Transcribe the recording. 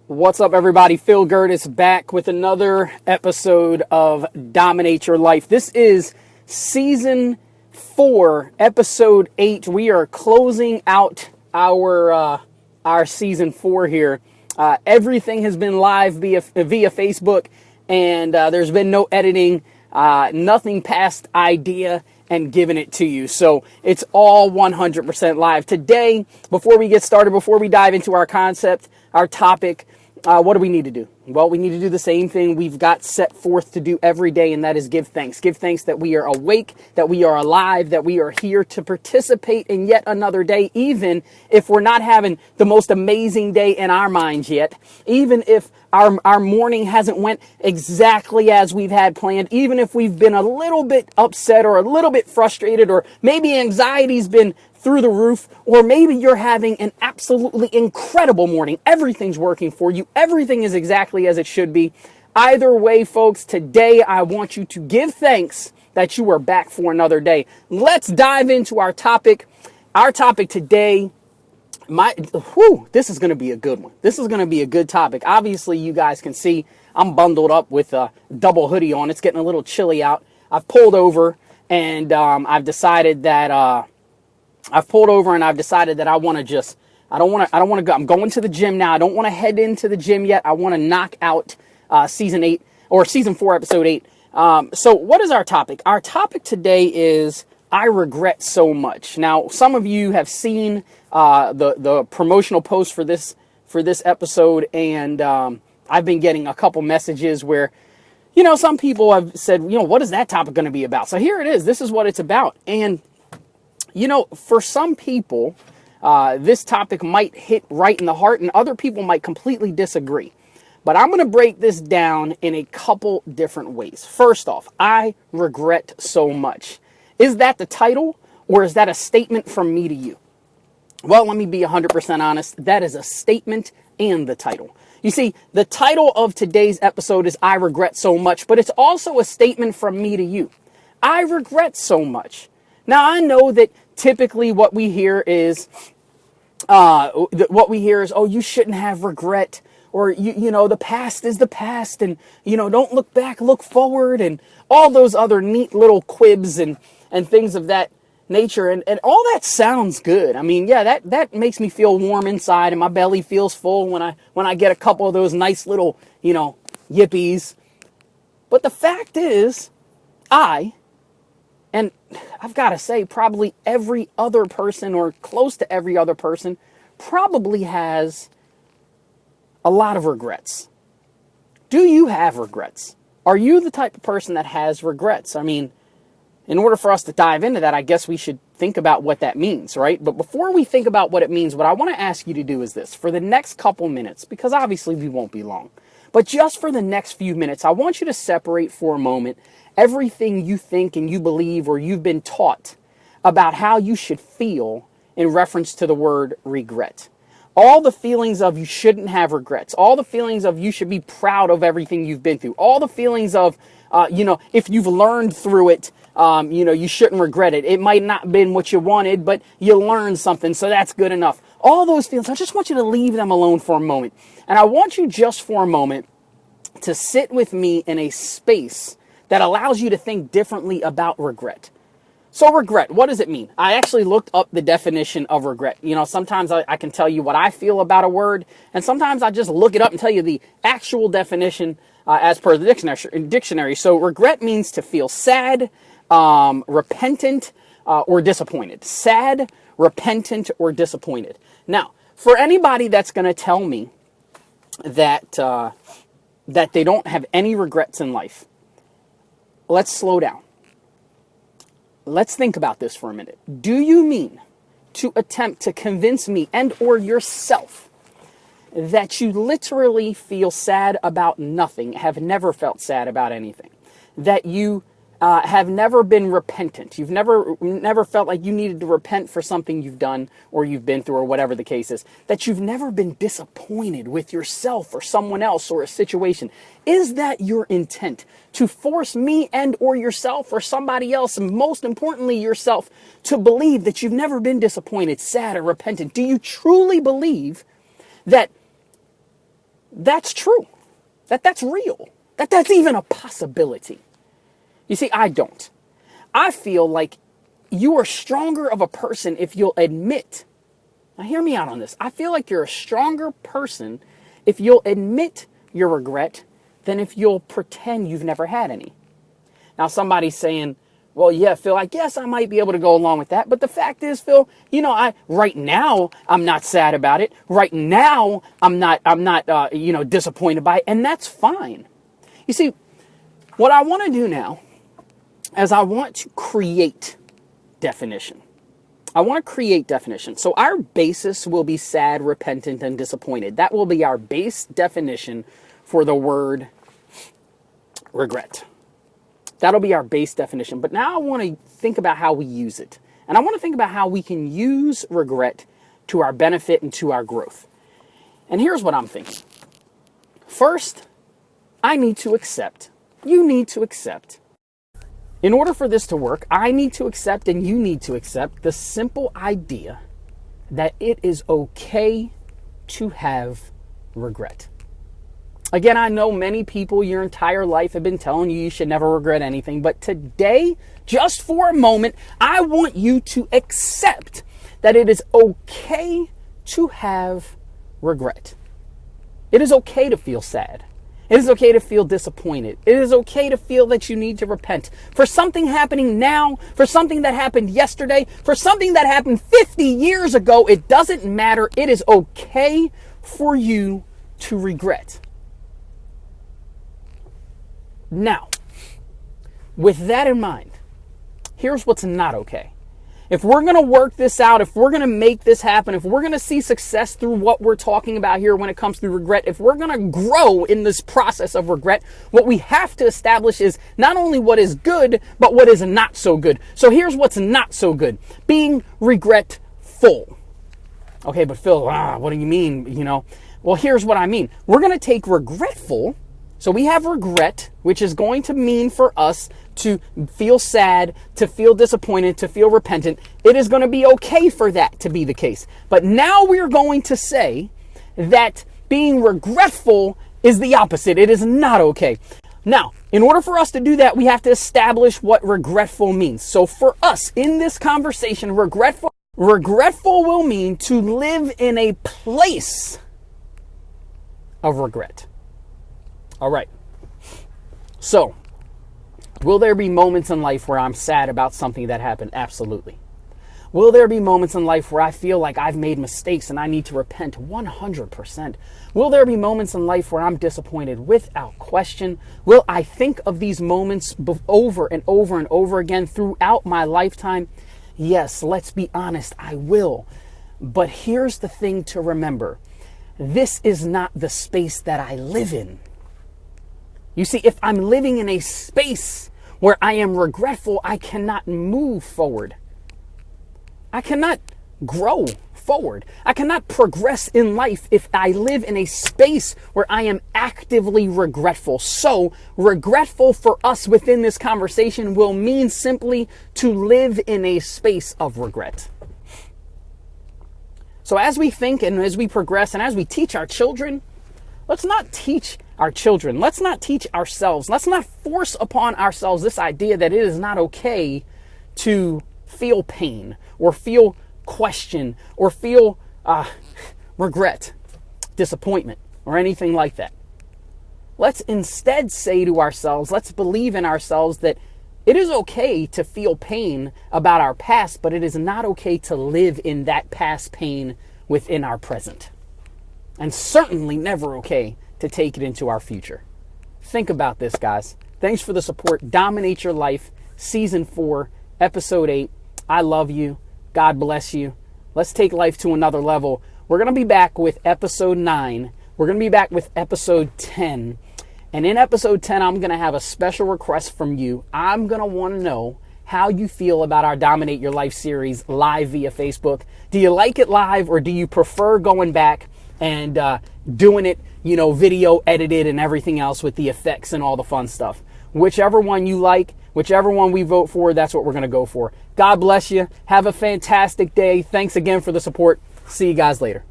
What's up, everybody? Phil Gertis back with another episode of Dominate Your Life. This is season 4, episode 8. We are closing out our season 4 here. Everything has been live via Facebook, and there's been no editing, nothing past idea and giving it to you. So it's all 100% live. Today, before we get started, before we dive into our concept, our topic, what do we need to do? Well, we need to do the same thing we've got set forth to do every day, and that is give thanks. Give thanks that we are awake, that we are alive, that we are here to participate in yet another day, even if we're not having the most amazing day in our minds yet, even if our morning hasn't went exactly as we've had planned, even if we've been a little bit upset or a little bit frustrated, or maybe anxiety's been through the roof, or maybe you're having an absolutely incredible morning. Everything's working for you. Everything is exactly as it should be. Either way, folks, today I want you to give thanks that you are back for another day. Let's dive into our topic. Our topic today, this is going to be a good one. This is going to be a good topic. Obviously, you guys can see I'm bundled up with a double hoodie on. It's getting a little chilly out. I've pulled over and I've decided that I want to just, I don't want to go, I'm going to the gym now. I don't want to head into the gym yet. I want to knock out season 4, episode 8. So what is our topic? Our topic today is, I regret so much. Now, some of you have seen the promotional post for this episode, and I've been getting a couple messages where, some people have said, what is that topic going to be about? So here it is. This is what it's about. And for some people, this topic might hit right in the heart, and other people might completely disagree. But I'm going to break this down in a couple different ways. First off, I regret so much. Is that the title, or is that a statement from me to you? Well, let me be 100% honest. That is a statement and the title. You see, the title of today's episode is I regret so much, but it's also a statement from me to you. I regret so much. Now, I know that typically what we hear is, oh, you shouldn't have regret, or, the past is the past, and, don't look back, look forward, and all those other neat little quibs and things of that nature, and all that sounds good. I mean, yeah, that makes me feel warm inside, and my belly feels full when I get a couple of those nice little, yippies. But the fact is, and I've got to say, probably every other person, or close to every other person, probably has a lot of regrets. Do you have regrets? Are you the type of person that has regrets? I mean, in order for us to dive into that, I guess we should think about what that means, right? But before we think about what it means, what I want to ask you to do is this. For the next couple minutes, because obviously we won't be long, but just for the next few minutes, I want you to separate for a moment everything you think and you believe, or you've been taught about how you should feel in reference to the word regret. All the feelings of you shouldn't have regrets. All the feelings of you should be proud of everything you've been through. All the feelings of, if you've learned through it, you shouldn't regret it. It might not have been what you wanted, but you learned something, so that's good enough. All those feelings, I just want you to leave them alone for a moment. And I want you just for a moment to sit with me in a space that allows you to think differently about regret. So regret, what does it mean? I actually looked up the definition of regret. Sometimes I can tell you what I feel about a word, and sometimes I just look it up and tell you the actual definition as per the dictionary. So regret means to feel sad, repentant, or disappointed. Sad, repentant, or disappointed. Now, for anybody that's going to tell me that they don't have any regrets in life, let's slow down. Let's think about this for a minute. Do you mean to attempt to convince me and or yourself that you literally feel sad about nothing, have never felt sad about anything, that you have never been repentant, you've never felt like you needed to repent for something you've done or you've been through or whatever the case is, that you've never been disappointed with yourself or someone else or a situation? Is that your intent? To force me and or yourself or somebody else, and most importantly yourself, to believe that you've never been disappointed, sad, or repentant? Do you truly believe that that's true, that's real, that's even a possibility. You see, I don't. I feel like you are stronger of a person if you'll admit. Now, hear me out on this. I feel like you're a stronger person if you'll admit your regret than if you'll pretend you've never had any. Now, somebody's saying, well, yeah, Phil, I guess I might be able to go along with that. But the fact is, Phil, right now, I'm not sad about it. Right now, I'm not disappointed by it. And that's fine. You see, what I want to do now is I want to create definition. I want to create definition. So our basis will be sad, repentant, and disappointed. That will be our base definition for the word regret. That'll be our base definition. But now I want to think about how we use it. And I want to think about how we can use regret to our benefit and to our growth. And here's what I'm thinking. First, I need to accept. You need to accept. In order for this to work, I need to accept and you need to accept the simple idea that it is okay to have regret. Again, I know many people your entire life have been telling you should never regret anything, but today, just for a moment, I want you to accept that it is okay to have regret. It is okay to feel sad. It is okay to feel disappointed. It is okay to feel that you need to repent for something happening now, for something that happened yesterday, for something that happened 50 years ago. It doesn't matter. It is okay for you to regret. Now, with that in mind, here's what's not okay. If we're going to work this out, if we're going to make this happen, if we're going to see success through what we're talking about here when it comes to regret, if we're going to grow in this process of regret, what we have to establish is not only what is good, but what is not so good. So here's what's not so good. Being regretful. Okay, but Phil, what do you mean? Well, here's what I mean. We're going to take regretful. So we have regret, which is going to mean for us to feel sad, to feel disappointed, to feel repentant. It is going to be okay for that to be the case. But now we're going to say that being regretful is the opposite. It is not okay. Now, in order for us to do that, we have to establish what regretful means. So for us in this conversation, regretful will mean to live in a place of regret. All right. So, will there be moments in life where I'm sad about something that happened? Absolutely. Will there be moments in life where I feel like I've made mistakes and I need to repent? 100%. Will there be moments in life where I'm disappointed? Without question. Will I think of these moments over and over and over again throughout my lifetime? Yes, let's be honest, I will. But here's the thing to remember. This is not the space that I live in. You see, if I'm living in a space where I am regretful, I cannot move forward. I cannot grow forward. I cannot progress in life if I live in a space where I am actively regretful. So, regretful for us within this conversation will mean simply to live in a space of regret. So as we think and as we progress and as we teach our children, let's not teach our children. Let's not teach ourselves. Let's not force upon ourselves this idea that it is not okay to feel pain or feel question or feel regret, disappointment, or anything like that. Let's instead say to ourselves, let's believe in ourselves that it is okay to feel pain about our past, but it is not okay to live in that past pain within our present. And certainly never okay to take it into our future. Think about this, guys. Thanks for the support. Dominate Your Life, Season 4, Episode 8. I love you. God bless you. Let's take life to another level. We're going to be back with Episode 9. We're going to be back with Episode 10. And in Episode 10, I'm going to have a special request from you. I'm going to want to know how you feel about our Dominate Your Life series live via Facebook. Do you like it live, or do you prefer going back and doing it, video edited and everything else with the effects and all the fun stuff? Whichever one you like, whichever one we vote for, that's what we're going to go for. God bless you. Have a fantastic day. Thanks again for the support. See you guys later.